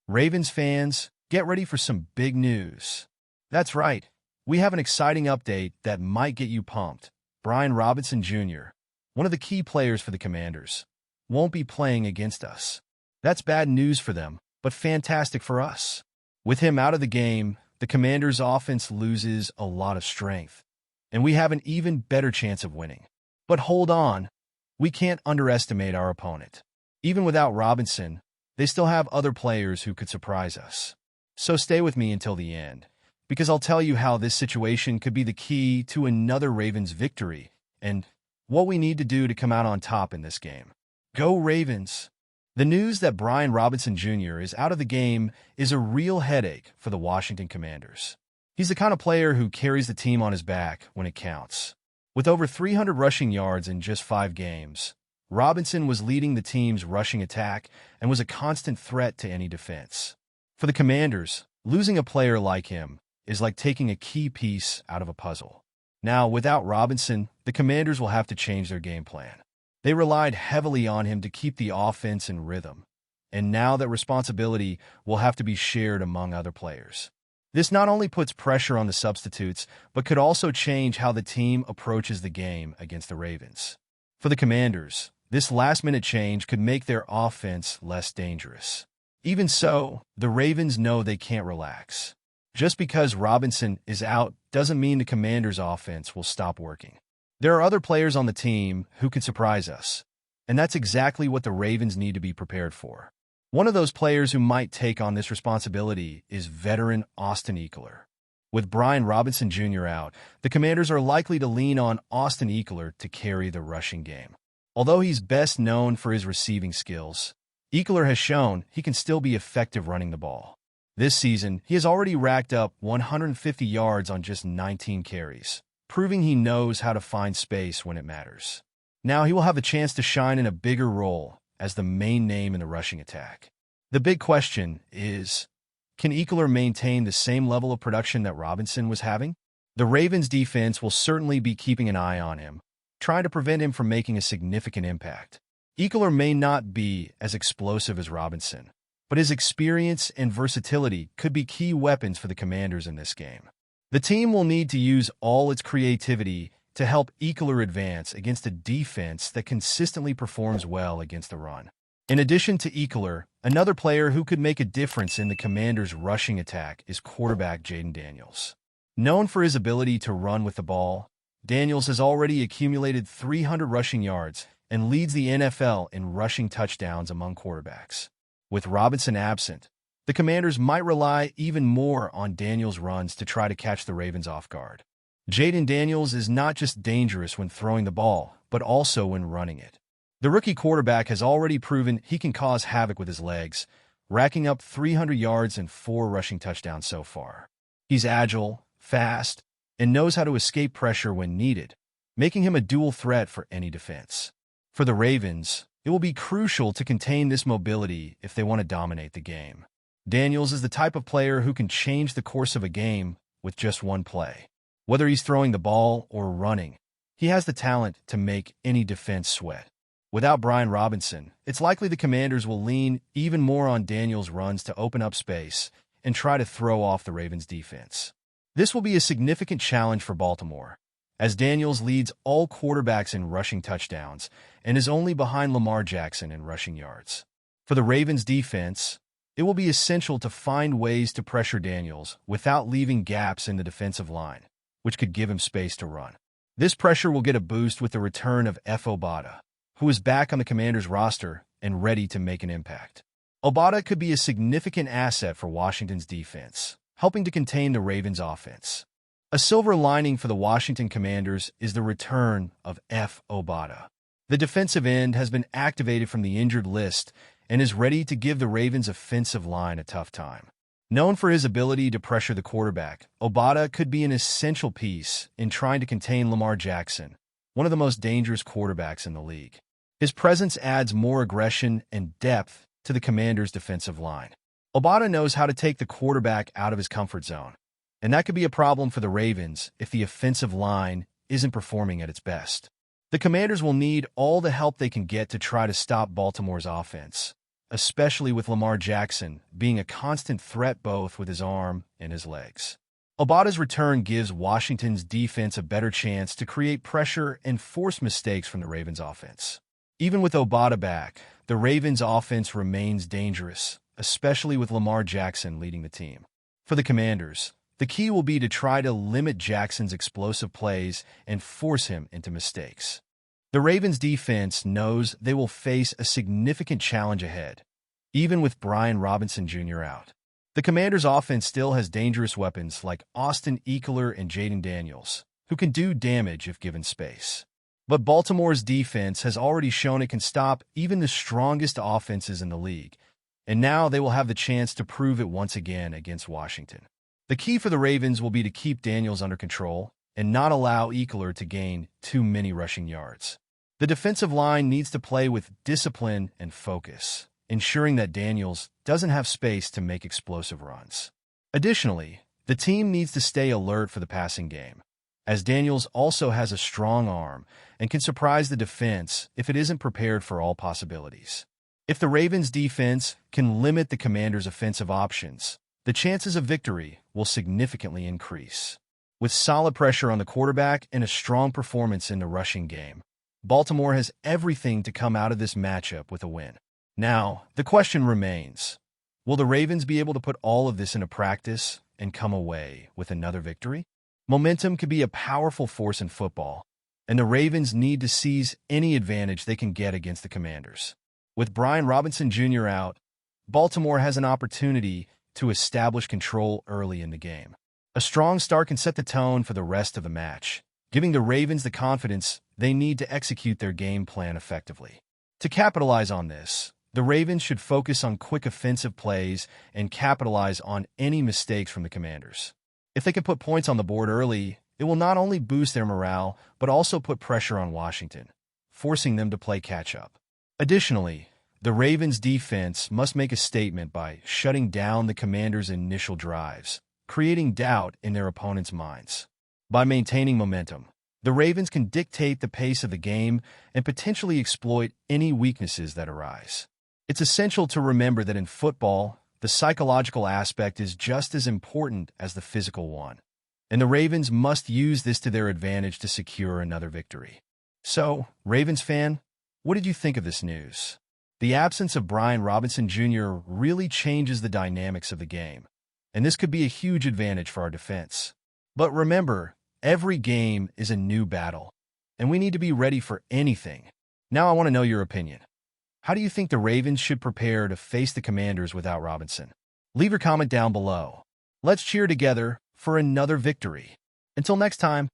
Ravens fans, get ready for some big news. That's right, we have an exciting update that might get you pumped. Brian Robinson Jr., one of the key players for the Commanders, won't be playing against us. That's bad news for them, but fantastic for us. With him out of the game, the Commanders' offense loses a lot of strength, and we have an even better chance of winning. But hold on, we can't underestimate our opponent. Even without Robinson, they still have other players who could surprise us. So stay with me until the end, because I'll tell you how this situation could be the key to another Ravens victory and what we need to do to come out on top in this game. Go Ravens! The news that Brian Robinson Jr. is out of the game is a real headache for the Washington Commanders. He's the kind of player who carries the team on his back when it counts. With over 300 rushing yards in just 5 games, Robinson was leading the team's rushing attack and was a constant threat to any defense. For the Commanders, losing a player like him is like taking a key piece out of a puzzle. Now, without Robinson, the Commanders will have to change their game plan. They relied heavily on him to keep the offense in rhythm, and now that responsibility will have to be shared among other players. This not only puts pressure on the substitutes, but could also change how the team approaches the game against the Ravens. For the Commanders, this last-minute change could make their offense less dangerous. Even so, the Ravens know they can't relax. Just because Robinson is out doesn't mean the Commanders' offense will stop working. There are other players on the team who could surprise us, and that's exactly what the Ravens need to be prepared for. One of those players who might take on this responsibility is veteran Austin Ekeler. With Brian Robinson Jr. out, the Commanders are likely to lean on Austin Ekeler to carry the rushing game. Although he's best known for his receiving skills, Ekeler has shown he can still be effective running the ball. This season, he has already racked up 150 yards on just 19 carries, proving he knows how to find space when it matters. Now he will have a chance to shine in a bigger role as the main name in the rushing attack. The big question is, can Ekeler maintain the same level of production that Robinson was having? The Ravens' defense will certainly be keeping an eye on him, trying to prevent him from making a significant impact. Ekeler may not be as explosive as Robinson, but his experience and versatility could be key weapons for the Commanders in this game. The team will need to use all its creativity to help Ekeler advance against a defense that consistently performs well against the run. In addition to Ekeler, another player who could make a difference in the Commanders' rushing attack is quarterback Jayden Daniels. Known for his ability to run with the ball, Daniels has already accumulated 300 rushing yards and leads the NFL in rushing touchdowns among quarterbacks. With Robinson absent, the Commanders might rely even more on Daniels' runs to try to catch the Ravens off guard. Jayden Daniels is not just dangerous when throwing the ball, but also when running it. The rookie quarterback has already proven he can cause havoc with his legs, racking up 300 yards and 4 rushing touchdowns so far. He's agile, fast, and knows how to escape pressure when needed, making him a dual threat for any defense. For the Ravens, it will be crucial to contain this mobility if they want to dominate the game. Daniels is the type of player who can change the course of a game with just one play. Whether he's throwing the ball or running, he has the talent to make any defense sweat. Without Brian Robinson, it's likely the Commanders will lean even more on Daniels' runs to open up space and try to throw off the Ravens' defense. This will be a significant challenge for Baltimore, as Daniels leads all quarterbacks in rushing touchdowns and is only behind Lamar Jackson in rushing yards. For the Ravens' defense, it will be essential to find ways to pressure Daniels without leaving gaps in the defensive line, which could give him space to run. This pressure will get a boost with the return of Efe Obada, who is back on the Commanders' roster and ready to make an impact. Obada could be a significant asset for Washington's defense, helping to contain the Ravens' offense. A silver lining for the Washington Commanders is the return of Efe Obada. The defensive end has been activated from the injured list and is ready to give the Ravens' offensive line a tough time. Known for his ability to pressure the quarterback, Obada could be an essential piece in trying to contain Lamar Jackson, one of the most dangerous quarterbacks in the league. His presence adds more aggression and depth to the Commanders' defensive line. Obada knows how to take the quarterback out of his comfort zone, and that could be a problem for the Ravens if the offensive line isn't performing at its best. The Commanders will need all the help they can get to try to stop Baltimore's offense, especially with Lamar Jackson being a constant threat both with his arm and his legs. Obada's return gives Washington's defense a better chance to create pressure and force mistakes from the Ravens' offense. Even with Obada back, the Ravens' offense remains dangerous, especially with Lamar Jackson leading the team. For the Commanders, the key will be to try to limit Jackson's explosive plays and force him into mistakes. The Ravens' defense knows they will face a significant challenge ahead, even with Brian Robinson Jr. out. The Commanders' offense still has dangerous weapons like Austin Ekeler and Jayden Daniels, who can do damage if given space. But Baltimore's defense has already shown it can stop even the strongest offenses in the league, and now they will have the chance to prove it once again against Washington. The key for the Ravens will be to keep Daniels under control and not allow Ekeler to gain too many rushing yards. The defensive line needs to play with discipline and focus, ensuring that Daniels doesn't have space to make explosive runs. Additionally, the team needs to stay alert for the passing game, as Daniels also has a strong arm and can surprise the defense if it isn't prepared for all possibilities. If the Ravens' defense can limit the Commanders' offensive options, the chances of victory will significantly increase. With solid pressure on the quarterback and a strong performance in the rushing game, Baltimore has everything to come out of this matchup with a win. Now, the question remains, will the Ravens be able to put all of this into practice and come away with another victory? Momentum can be a powerful force in football, and the Ravens need to seize any advantage they can get against the Commanders. With Brian Robinson Jr. out, Baltimore has an opportunity to establish control early in the game. A strong start can set the tone for the rest of the match, giving the Ravens the confidence they need to execute their game plan effectively. To capitalize on this, the Ravens should focus on quick offensive plays and capitalize on any mistakes from the Commanders. If they can put points on the board early, it will not only boost their morale, but also put pressure on Washington, forcing them to play catch-up. Additionally, the Ravens' defense must make a statement by shutting down the Commanders' initial drives, creating doubt in their opponents' minds. By maintaining momentum, the Ravens can dictate the pace of the game and potentially exploit any weaknesses that arise. It's essential to remember that in football, the psychological aspect is just as important as the physical one, and the Ravens must use this to their advantage to secure another victory. So, Ravens fan, what did you think of this news? The absence of Brian Robinson Jr. really changes the dynamics of the game, and this could be a huge advantage for our defense. But remember, every game is a new battle, and we need to be ready for anything. Now I want to know your opinion. How do you think the Ravens should prepare to face the Commanders without Robinson? Leave your comment down below. Let's cheer together for another victory. Until next time.